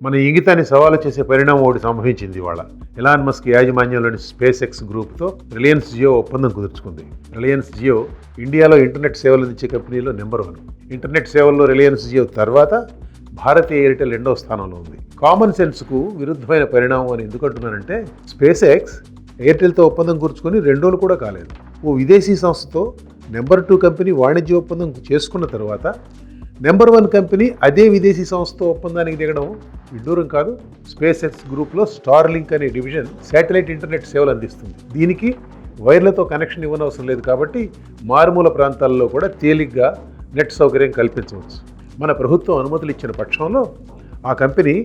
మన ఇంగితాన్ని సవాలు చేసే పరిణామం ఒకటి సంభవించింది ఇవాళ. ఎలాన్ మస్క్ యాజమాన్యంలోని స్పేస్ ఎక్స్ గ్రూప్తో రిలయన్స్ జియో ఒప్పందం కుదుర్చుకుంది. రిలయన్స్ జియో ఇండియాలో ఇంటర్నెట్ సేవలు అందించే కంపెనీలో నెంబర్ 1. ఇంటర్నెట్ సేవల్లో రిలయన్స్ జియో తర్వాత భారతీయ ఎయిర్టెల్ 2వ స్థానంలో ఉంది. కామన్ సెన్స్కు విరుద్ధమైన పరిణామం అని ఎందుకంటున్నానంటే, స్పేస్ ఎక్స్ ఎయిర్టెల్తో ఒప్పందం కూర్చుకొని 2 రోజులు కూడా కాలేదు. ఓ విదేశీ సంస్థతో నెంబర్ 2 కంపెనీ వాణిజ్య ఒప్పందం చేసుకున్న తర్వాత నెంబర్ 1 కంపెనీ అదే విదేశీ సంస్థతో ఒప్పందానికి దిగడం విడ్డూరం కాదు. స్పేస్ ఎక్స్ గ్రూప్లో స్టార్లింక్ అనే డివిజన్ శాటిలైట్ ఇంటర్నెట్ సేవలు అందిస్తుంది. దీనికి వైర్లతో కనెక్షన్ ఇవ్వనవసరం లేదు కాబట్టి మారుమూల ప్రాంతాల్లో కూడా తేలిగ్గా నెట్ సౌకర్యం కల్పించవచ్చు. మన ప్రభుత్వం అనుమతులు ఇచ్చిన పక్షంలో ఆ కంపెనీ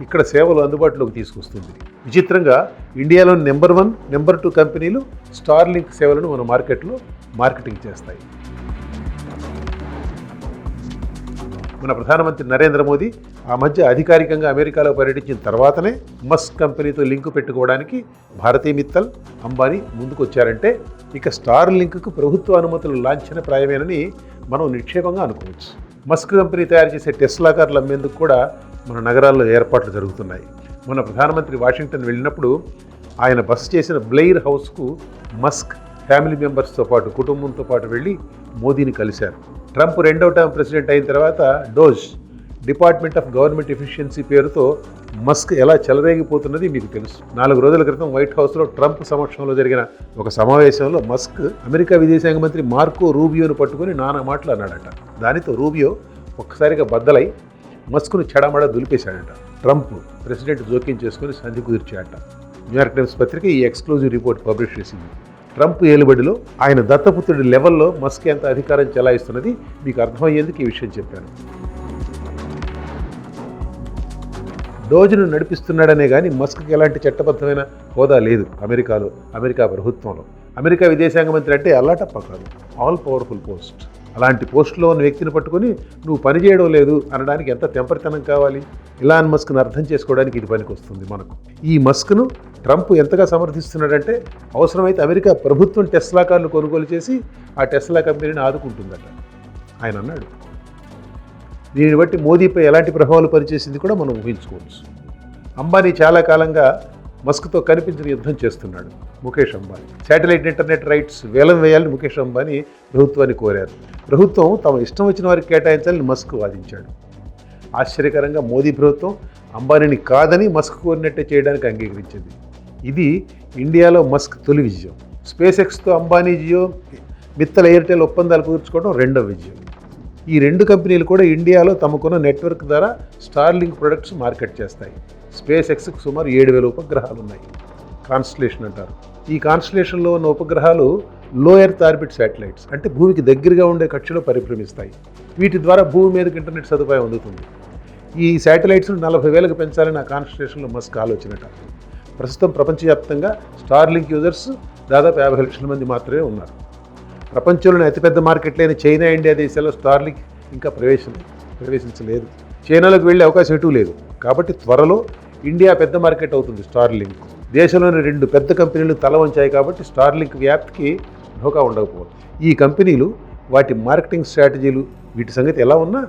ఇక్కడ సేవలు అందుబాటులోకి తీసుకొస్తుంది. విచిత్రంగా ఇండియాలోని నెంబర్ 1, నెంబర్ 2 కంపెనీలు స్టార్లింక్ సేవలను మన మార్కెట్లో మార్కెటింగ్ చేస్తాయి. మన ప్రధానమంత్రి నరేంద్ర మోదీ ఆ మధ్య అధికారికంగా అమెరికాలో పర్యటించిన తర్వాతనే మస్క్ కంపెనీతో లింకు పెట్టుకోవడానికి భారతీ మిత్తల్, అంబానీ ముందుకొచ్చారంటే ఇక స్టార్ లింక్కు ప్రభుత్వ అనుమతులు లాంఛన ప్రాయమేనని మనం నిక్షేపంగా అనుకోవచ్చు. మస్క్ కంపెనీ తయారు చేసే టెస్లా కార్లు అమ్మేందుకు కూడా మన నగరాల్లో ఏర్పాట్లు జరుగుతున్నాయి. మన ప్రధానమంత్రి వాషింగ్టన్ వెళ్ళినప్పుడు ఆయన బస చేసిన బ్లెయిర్ హౌస్కు మస్క్ ఫ్యామిలీ మెంబర్స్తో పాటు కుటుంబంతో పాటు వెళ్ళి మోదీని కలిశారు. ట్రంప్ 2వ టర్మ్ ప్రెసిడెంట్ అయిన తర్వాత DOGE Department of Government Efficiency పేరుతో మస్క్ ఎలా చెలరేగిపోతున్నది మీకు తెలుసు. 4 రోజుల క్రితం వైట్ హౌస్లో ట్రంప్ సమక్షంలో జరిగిన ఒక సమావేశంలో మస్క్ అమెరికా విదేశాంగ మంత్రి మార్కో రూబియోను పట్టుకుని నానా మాటలు అన్నాడట. దానితో రూబియో ఒక్కసారిగా బద్దలై మస్క్ను చెడమడ దులిపేశాడట. ట్రంప్ ప్రెసిడెంట్ జోక్యం చేసుకుని సంధి కుదిర్చాడట. న్యూయార్క్ టైమ్స్ పత్రిక ఈ ఎక్స్క్లూజివ్ రిపోర్ట్ పబ్లిష్ చేసింది. ట్రంప్ ఏలుబడిలో ఆయన దత్తపుత్రుడి లెవెల్లో మస్క్ ఎంత అధికారం చెలాయిస్తున్నది మీకు అర్థమయ్యేందుకు ఈ విషయం చెప్పాను. డోజ్ను నడిపిస్తున్నాడనే కానీ మస్క్కి ఎలాంటి చట్టబద్ధమైన హోదా లేదు అమెరికా ప్రభుత్వంలో. అమెరికా విదేశాంగ మంత్రి అంటే అల్లాటప్ప కాదు, ఆల్ పవర్ఫుల్ పోస్ట్. అలాంటి పోస్టులో ఉన్న వ్యక్తిని పట్టుకొని నువ్వు పనిచేయడం లేదు అనడానికి ఎంత తెంపరితనం కావాలి? ఎలాన్ మస్క్ను అర్థం చేసుకోవడానికి ఇది పనికొస్తుంది మనకు. ఈ మస్క్ను ట్రంప్ ఎంతగా సమర్థిస్తున్నాడంటే, అవసరమైతే అమెరికా ప్రభుత్వం టెస్లా కార్లు కొనుగోలు చేసి ఆ టెస్లా కంపెనీని ఆదుకుంటుందట ఆయన అన్నాడు. దీనిని బట్టి మోదీపై ఎలాంటి ప్రభావాలు పనిచేసింది కూడా మనం ఊహించుకోవచ్చు. అంబానీ చాలా కాలంగా మస్క్తో కనిపించిన యుద్ధం చేస్తున్నాడు. Mukesh Ambani satellite internet rights వేలం వేయాలని ముఖేష్ అంబానీ ప్రభుత్వాన్ని కోరారు. ప్రభుత్వం తమ ఇష్టం వచ్చిన వారికి కేటాయించాలని మస్క్ వాదించాడు. ఆశ్చర్యకరంగా మోదీ ప్రభుత్వం అంబానీని కాదని మస్క్ కోరినట్టే చేయడానికి అంగీకరించింది. ఇది ఇండియాలో మస్క్ తొలి విజయం. స్పేస్ ఎక్స్తో అంబానీ, జియో, మిత్తల్, ఎయిర్టెల్ ఒప్పందాలు కుదుర్చుకోవడం 2వ విజయం. ఈ 2 కంపెనీలు కూడా ఇండియాలో తమకున్న నెట్వర్క్ ద్వారా స్టార్లింక్ ప్రొడక్ట్స్ మార్కెట్ చేస్తాయి. స్పేస్ ఎక్స్కి సుమారు 7,000 ఉపగ్రహాలు ఉన్నాయి. కాన్స్టలేషన్ అంటారు. ఈ కాన్స్టలేషన్లో ఉన్న ఉపగ్రహాలు లో ఎర్త్ ఆర్బిట్ శాటిలైట్స్, అంటే భూమికి దగ్గరగా ఉండే కక్షలో పరిభ్రమిస్తాయి. వీటి ద్వారా భూమి మీదకి ఇంటర్నెట్ సదుపాయం అందుతుంది. ఈ శాటిలైట్స్ను 40,000కు పెంచాలని ఆ కాన్స్టలేషన్లో మస్క్ ఆలోచనట. ప్రస్తుతం ప్రపంచవ్యాప్తంగా స్టార్లింక్ యూజర్స్ దాదాపు 50 లక్షల మంది మాత్రమే ఉన్నారు. ప్రపంచంలోని అతిపెద్ద మార్కెట్లైన చైనా, ఇండియా దేశాల్లో స్టార్లింక్ ఇంకా ప్రవేశించలేదు. చైనాలోకి వెళ్ళే అవకాశం ఎటూ లేదు. కాబట్టి త్వరలో ఇండియా పెద్ద మార్కెట్ అవుతుంది స్టార్లింక్. దేశంలోని 2 పెద్ద కంపెనీలు తల వంచాయి కాబట్టి స్టార్లింక్ వ్యాప్తికి ఢోకా ఉండకపోవచ్చు. ఈ కంపెనీలు వాటి మార్కెటింగ్ స్ట్రాటజీలు వీటి సంగతి ఎలా ఉన్నా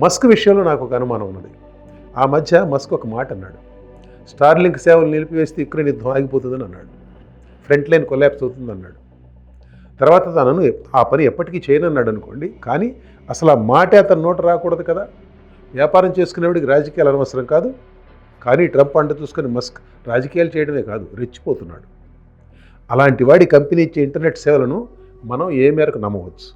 మస్క్ విషయంలో నాకు ఒక అనుమానం ఉన్నది. ఆ మధ్య మస్క్ ఒక మాట అన్నాడు. స్టార్లింక్ సేవలు నిలిపివేస్తే యుక్రెయిన్ యుద్ధం ఆగిపోతుందని అన్నాడు. ఫ్రంట్ లైన్ కొలాప్స్ అవుతుంది అన్నాడు. తర్వాత తనను ఆ పని ఎప్పటికీ చేయనన్నాడు అనుకోండి. కానీ అసలు ఆ మాటే అతని నోట రాకూడదు కదా. వ్యాపారం చేసుకునేవాడికి రాజకీయాలు అనవసరం కాదు. కానీ ట్రంప్ అంట చూసుకొని మస్క్ రాజకీయాలు చేయడమే కాదు, రెచ్చిపోతున్నాడు. అలాంటి వాడి కంపెనీ ఇచ్చే ఇంటర్నెట్ సేవలను మనం ఏ మేరకు నమ్మవచ్చు?